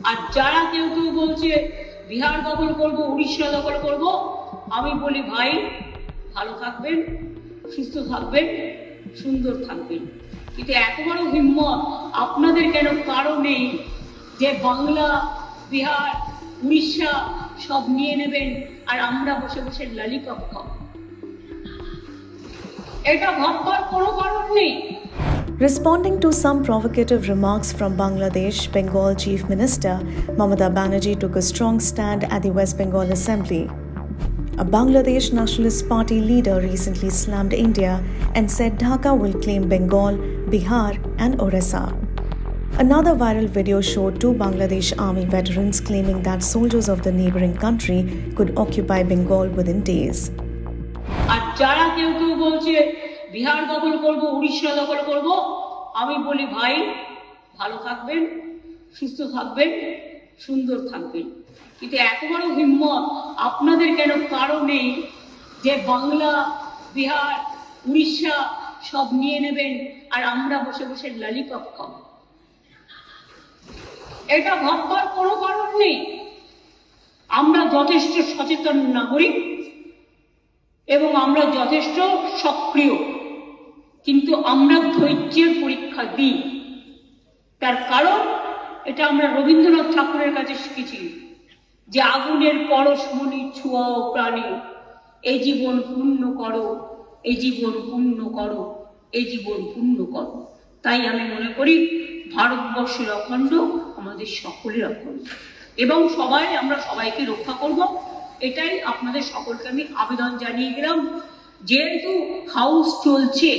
আর যারা কেউ কেউ বলছে বিহার দখল করব, উড়িষ্যা দখল করব, আমি বলি ভাই ভালো থাকবেন, সুস্থ থাকবেন, সুন্দর থাকবেন। কিন্তু এত বড় হিম্মত আপনাদের কেন কারো নেই যে বাংলা, বিহার, উড়িষ্যা সব নিয়ে নেবেন আর আমরা বসে বসে ললিপপ খাবো? এটা ভাববার কোনো কারণ নেই। Responding to some provocative remarks from Bangladesh, Bengal Chief Minister Mamata Banerjee took a strong stand at the West Bengal Assembly. A Bangladesh Nationalist Party leader recently slammed India and said Dhaka will claim Bengal, Bihar and Orissa. Another viral video showed two Bangladesh army veterans claiming that soldiers of the neighboring country could occupy Bengal within days. আর যারা কেউ কেউ বলছে বিহার দখল করব, উড়িষ্যা দখল করব, আমি বলি ভাই ভালো থাকবেন, সুস্থ থাকবেন, সুন্দর থাকবেন। কিন্তু এত বড় হিম্মত আপনাদের কেন কারো নেই যে বাংলা, বিহার, উড়িষ্যা সব নিয়ে নেবেন আর আমরা বসে বসে ললিপপ খাবো? এটা ভাববার কোনো কারণ নেই। আমরা যথেষ্ট সচেতন নাগরিক এবং আমরা যথেষ্ট সক্রিয়, কিন্তু আমরা ধৈর্যের পরীক্ষা দিই। তার কারণ এটা আমরা রবীন্দ্রনাথ ঠাকুরের কাছে শিখেছি যে আগুনের পরশমণি ছোঁয়াও প্রাণে, এই জীবন পূর্ণ করো, এই জীবন পূর্ণ করো, এই জীবন পূর্ণ করো। তাই আমি মনে করি ভারতবর্ষের অখণ্ড আমাদের সকলের অখণ্ড এবং আমরা সবাইকে রক্ষা করব। এটাই আপনাদের সকলকে আমি আবেদন জানিয়ে গেলাম। যেহেতু হাউস চলছে,